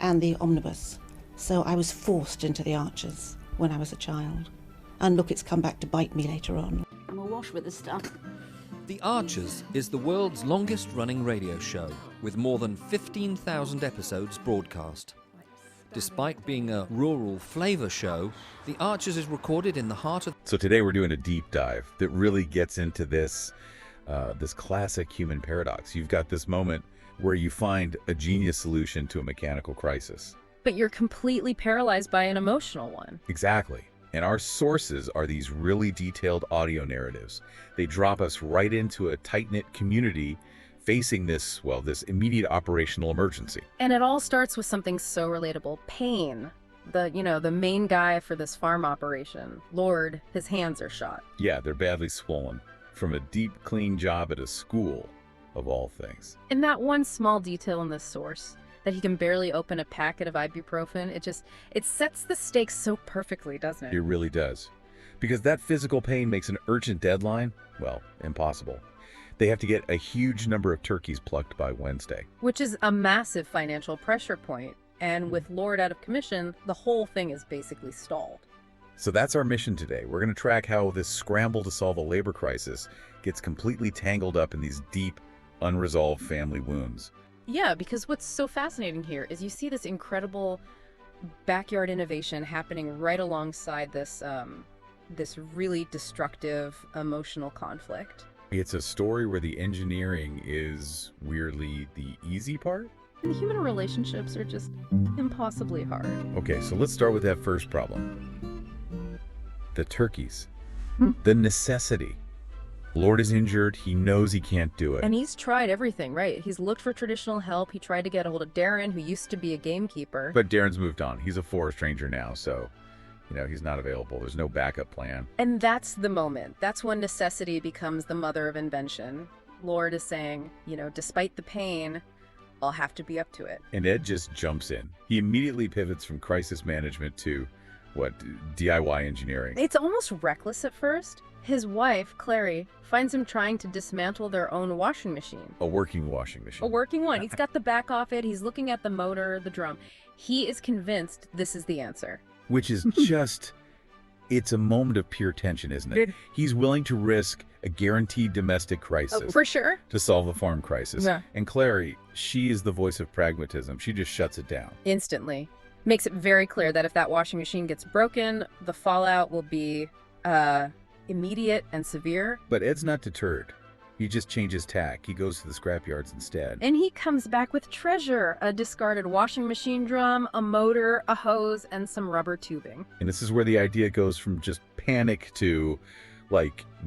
and the omnibus. So I was forced into the Archers when I was a child. And look, it's come back to bite me later on. I'm awash with this stuff. The Archers is the world's longest-running radio show, with more than 15,000 episodes broadcast. Despite being a rural flavor show, The Archers is recorded in the heart of... So today we're doing a deep dive that really gets into this classic human paradox. You've got this moment where you find a genius solution to a mechanical crisis. But you're completely paralyzed by an emotional one. Exactly. And our sources are these really detailed audio narratives. They drop us right into a tight-knit community facing this, well, this immediate operational emergency. And it all starts with something so relatable. Pain. The main guy for this farm operation. Lord, his hands are shot. Yeah, they're badly swollen from a deep clean job at a school, of all things. And that one small detail in this source, that he can barely open a packet of ibuprofen, it sets the stakes so perfectly, doesn't it? It really does. Because that physical pain makes an urgent deadline, well, impossible. They have to get a huge number of turkeys plucked by Wednesday. Which is a massive financial pressure point. And with Lord out of commission, the whole thing is basically stalled. So that's our mission today. We're going to track how this scramble to solve a labor crisis gets completely tangled up in these deep, unresolved family wounds. Yeah, because what's so fascinating here is you see this incredible backyard innovation happening right alongside this really destructive emotional conflict. It's a story where the engineering is weirdly the easy part. And the human relationships are just impossibly hard. Okay, so let's start with that first problem. The turkeys. The necessity. Lord is injured. He knows he can't do it. And he's tried everything, right? He's looked for traditional help. He tried to get a hold of Darren, who used to be a gamekeeper. But Darren's moved on. He's a forest ranger now, so, he's not available. There's no backup plan. And that's the moment. That's when necessity becomes the mother of invention. Lord is saying, despite the pain, I'll have to be up to it. And Ed just jumps in. He immediately pivots from crisis management to, DIY engineering. It's almost reckless at first. His wife, Clary, finds him trying to dismantle their own washing machine. A working washing machine. A working one. He's got the back off it. He's looking at the motor, the drum. He is convinced this is the answer. Which is just, it's a moment of pure tension, isn't it? He's willing to risk a guaranteed domestic crisis. For sure. To solve the farm crisis. Yeah. And Clary, she is the voice of pragmatism. She just shuts it down. Instantly. Makes it very clear that if that washing machine gets broken, the fallout will be immediate and severe. But Ed's not deterred. He just changes tack. He goes to the scrapyards instead. And he comes back with treasure: a discarded washing machine drum, a motor, a hose, and some rubber tubing. And this is where the idea goes from just panic to,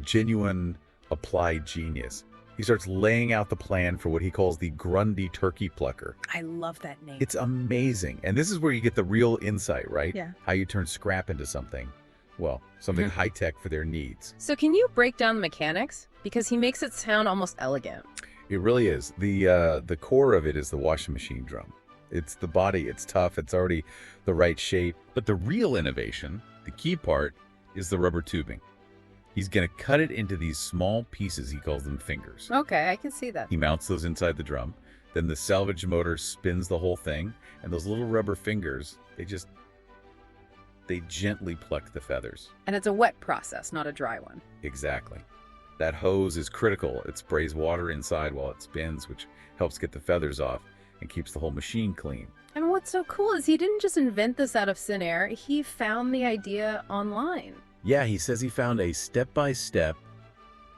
genuine applied genius. He starts laying out the plan for what he calls the Grundy turkey plucker. I love that name. It's amazing. And this is where you get the real insight, right? Yeah. How you turn scrap into something high-tech for their needs. So can you break down the mechanics? Because he makes it sound almost elegant. It really is. The core of it is the washing machine drum. It's the body. It's tough. It's already the right shape. But the real innovation, the key part, is the rubber tubing. He's going to cut it into these small pieces. He calls them fingers. Okay, I can see that. He mounts those inside the drum. Then the salvage motor spins the whole thing. And those little rubber fingers, they gently pluck the feathers. And it's a wet process, not a dry one. Exactly. That hose is critical. It sprays water inside while it spins, which helps get the feathers off and keeps the whole machine clean. And what's so cool is he didn't just invent this out of thin air. He found the idea online. Yeah, he says he found a step-by-step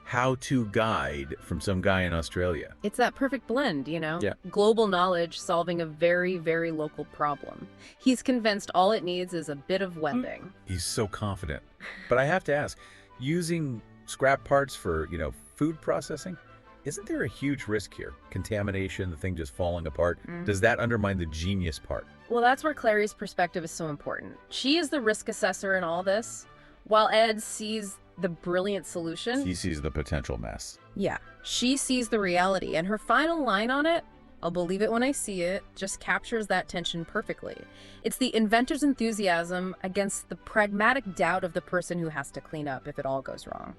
how-to guide from some guy in Australia. It's that perfect blend, Yeah. Global knowledge solving a very, very local problem. He's convinced all it needs is a bit of webbing. He's so confident. But I have to ask, using scrap parts for, food processing, isn't there a huge risk here? Contamination, the thing just falling apart. Does that undermine the genius part? Well, that's where Clary's perspective is so important. She is the risk assessor in all this, while Ed sees the brilliant solution. He sees the potential mess. Yeah, she sees the reality, and her final line on it, I'll believe it when I see it, just captures that tension perfectly. It's the inventor's enthusiasm against the pragmatic doubt of the person who has to clean up if it all goes wrong.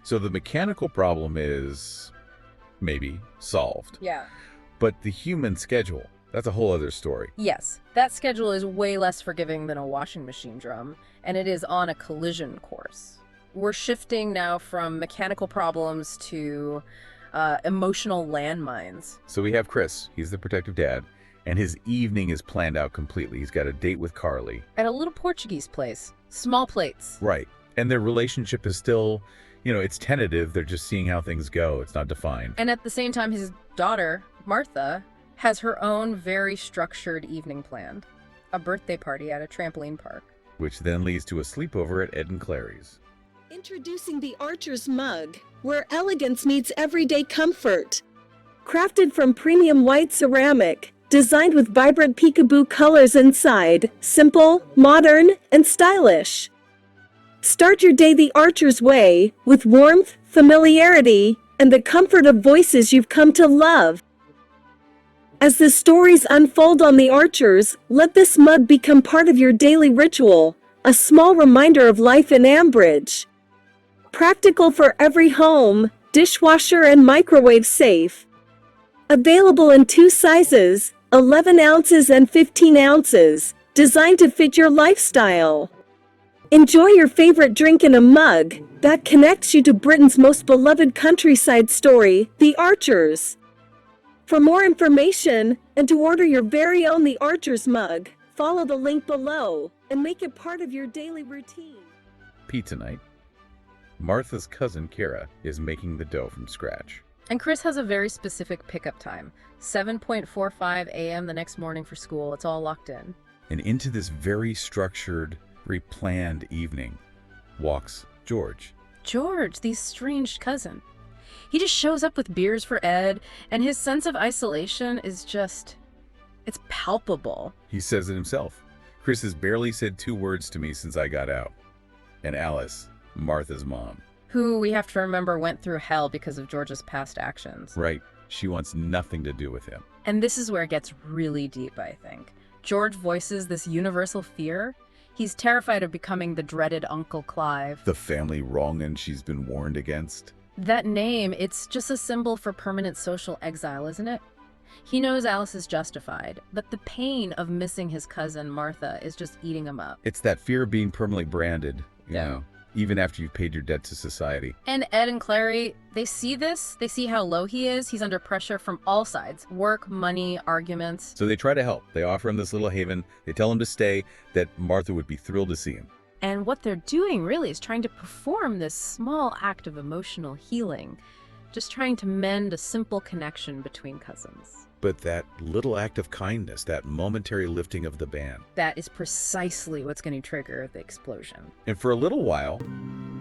So the mechanical problem is maybe solved. Yeah. But the human schedule, That's a whole other story. Yes, that schedule is way less forgiving than a washing machine drum, and it is on a collision course. We're shifting now from mechanical problems to emotional landmines. So we have Chris. He's the protective dad, and his evening is planned out completely. He's got a date with Carly. At a little Portuguese place. Small plates. Right. And their relationship is still, it's tentative. They're just seeing how things go. It's not defined. And at the same time, his daughter, Martha, has her own very structured evening planned. A birthday party at a trampoline park. Which then leads to a sleepover at Ed and Clary's. Introducing the Archer's Mug, where elegance meets everyday comfort. Crafted from premium white ceramic, designed with vibrant peekaboo colors inside, simple, modern, and stylish. Start your day the Archer's way, with warmth, familiarity, and the comfort of voices you've come to love. As the stories unfold on the Archers, let this mug become part of your daily ritual, a small reminder of life in Ambridge. Practical for every home, dishwasher and microwave safe. Available in 2 sizes, 11 ounces and 15 ounces, designed to fit your lifestyle. Enjoy your favorite drink in a mug that connects you to Britain's most beloved countryside story, The Archers. For more information and to order your very own The Archers mug, follow the link below and make it part of your daily routine. Pizza night. Martha's cousin, Kara, is making the dough from scratch. And Chris has a very specific pickup time. 7:45 a.m. the next morning for school. It's all locked in. And into this very structured, very planned evening walks George. George, the estranged cousin. He just shows up with beers for Ed, and his sense of isolation is just... it's palpable. He says it himself. Chris has barely said 2 words to me since I got out. And Alice, Martha's mom. Who, we have to remember, went through hell because of George's past actions. Right. She wants nothing to do with him. And this is where it gets really deep, I think. George voices this universal fear. He's terrified of becoming the dreaded Uncle Clive. The family wrongin' she's been warned against. That name, it's just a symbol for permanent social exile, isn't it? He knows Alice is justified, but the pain of missing his cousin, Martha, is just eating him up. It's that fear of being permanently branded, you Yeah. know, even after you've paid your debt to society. And Ed and Clary, they see this. They see how low he is. He's under pressure from all sides. Work, money, arguments. So they try to help. They offer him this little haven. They tell him to stay, that Martha would be thrilled to see him. And what they're doing really is trying to perform this small act of emotional healing. Just trying to mend a simple connection between cousins. But that little act of kindness, that momentary lifting of the ban. That is precisely what's going to trigger the explosion. And for a little while,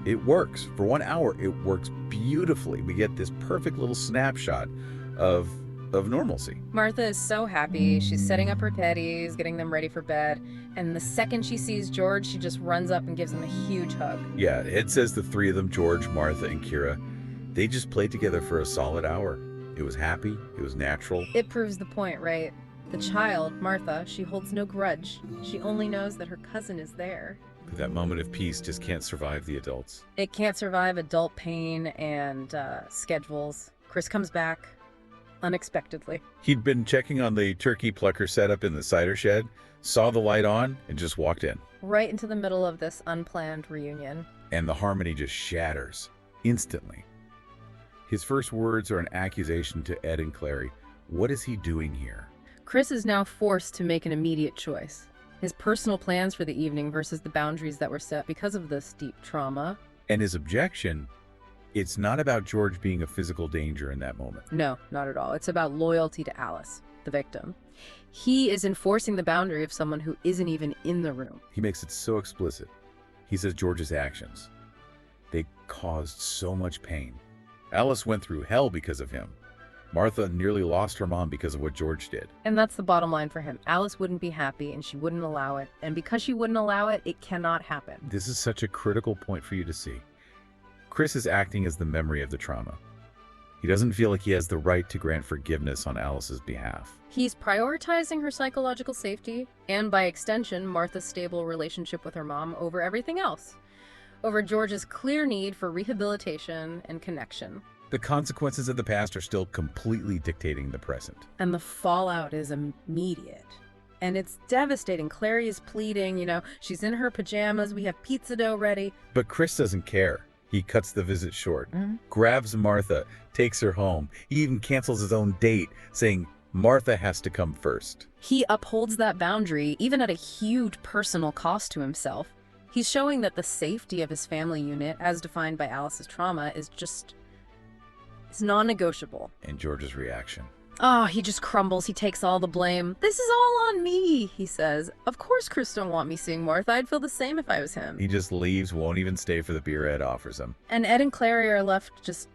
it works. For 1 hour, it works beautifully. We get this perfect little snapshot of normalcy. Martha is so happy. She's setting up her teddies, getting them ready for bed. And the second she sees George, she just runs up and gives him a huge hug. Yeah, it says the 3 of them, George, Martha, and Kira, they just played together for a solid hour. It was happy. It was natural. It proves the point, right? The child, Martha, she holds no grudge. She only knows that her cousin is there. But that moment of peace just can't survive the adults. It can't survive adult pain and schedules. Chris comes back unexpectedly. He'd been checking on the turkey plucker setup in the cider shed, saw the light on, and just walked in. Right into the middle of this unplanned reunion. And the harmony just shatters instantly. His first words are an accusation to Ed and Clary. What is he doing here? Chris is now forced to make an immediate choice. His personal plans for the evening versus the boundaries that were set because of this deep trauma. And his objection, it's not about George being a physical danger in that moment. No, not at all. It's about loyalty to Alice, the victim. He is enforcing the boundary of someone who isn't even in the room. He makes it so explicit. He says George's actions, they caused so much pain. Alice went through hell because of him. Martha nearly lost her mom because of what George did. And that's the bottom line for him. Alice wouldn't be happy and she wouldn't allow it. And because she wouldn't allow it, it cannot happen. This is such a critical point for you to see. Chris is acting as the memory of the trauma. He doesn't feel like he has the right to grant forgiveness on Alice's behalf. He's prioritizing her psychological safety and, by extension, Martha's stable relationship with her mom over everything else. Over George's clear need for rehabilitation and connection. The consequences of the past are still completely dictating the present. And the fallout is immediate. And it's devastating. Clary is pleading, she's in her pajamas, we have pizza dough ready. But Chris doesn't care. He cuts the visit short, grabs Martha, takes her home. He even cancels his own date, saying Martha has to come first. He upholds that boundary, even at a huge personal cost to himself. He's showing that the safety of his family unit, as defined by Alice's trauma, it's non-negotiable. And George's reaction. Oh, he just crumbles. He takes all the blame. This is all on me, he says. Of course Chris don't want me seeing Martha. I'd feel the same if I was him. He just leaves, won't even stay for the beer Ed offers him. And Ed and Clary are left just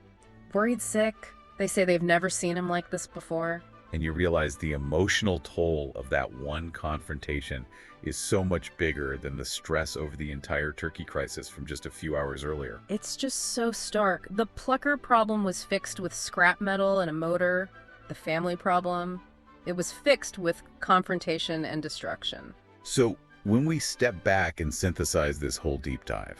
worried sick. They say they've never seen him like this before. And you realize the emotional toll of that one confrontation is so much bigger than the stress over the entire Turkey crisis from just a few hours earlier. It's just so stark. The plucker problem was fixed with scrap metal and a motor. The family problem, it was fixed with confrontation and destruction. So when we step back and synthesize this whole deep dive,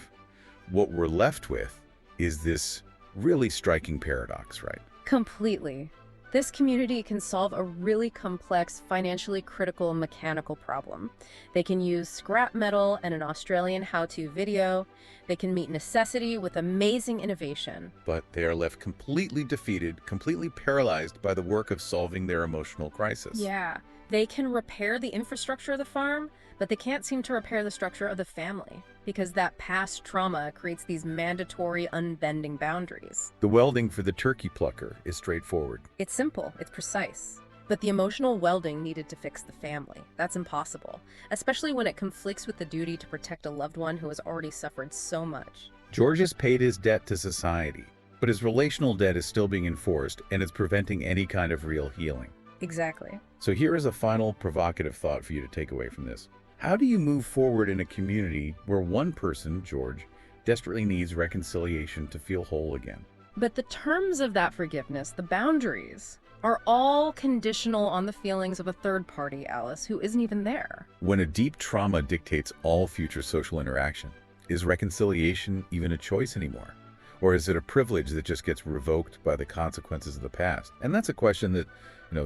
what we're left with is this really striking paradox, right? Completely. This community can solve a really complex, financially critical mechanical problem. They can use scrap metal and an Australian how-to video. They can meet necessity with amazing innovation. But they are left completely defeated, completely paralyzed by the work of solving their emotional crisis. Yeah, they can repair the infrastructure of the farm, but they can't seem to repair the structure of the family, because that past trauma creates these mandatory, unbending boundaries. The welding for the turkey plucker is straightforward. It's simple, it's precise. But the emotional welding needed to fix the family. That's impossible, especially when it conflicts with the duty to protect a loved one who has already suffered so much. George has paid his debt to society, but his relational debt is still being enforced, and it's preventing any kind of real healing. Exactly. So here is a final provocative thought for you to take away from this. How do you move forward in a community where one person, George, desperately needs reconciliation to feel whole again? But the terms of that forgiveness, the boundaries, are all conditional on the feelings of a third party, Alice, who isn't even there. When a deep trauma dictates all future social interaction, is reconciliation even a choice anymore? Or is it a privilege that just gets revoked by the consequences of the past? And that's a question that,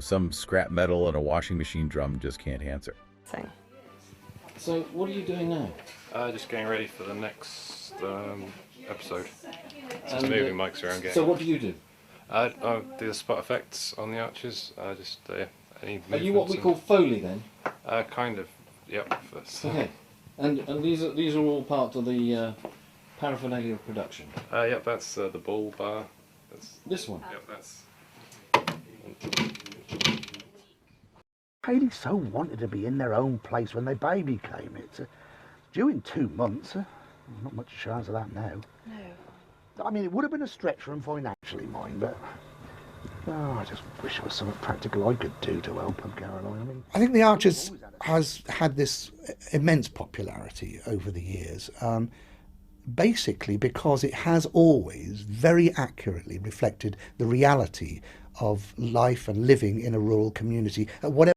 some scrap metal and a washing machine drum just can't answer. So, what are you doing now? Just getting ready for the next episode. Just And, moving mics around. So, what do you do? I do the spot effects on the arches. Any Are you what we movements call Foley then? and- kind of. Yep. Okay. And these are all part of the paraphernalia of production. Yep. That's the bull bar. This one. Yep. That's. Hayley so wanted to be in their own place when their baby came. It's due in 2 months. Not much chance of that now. No. I mean, it would have been a stretch for them financially, mind, but I just wish there was something practical I could do to help them, Caroline. I think The Archers has had this immense popularity over the years, basically because it has always very accurately reflected the reality of life and living in a rural community at whatever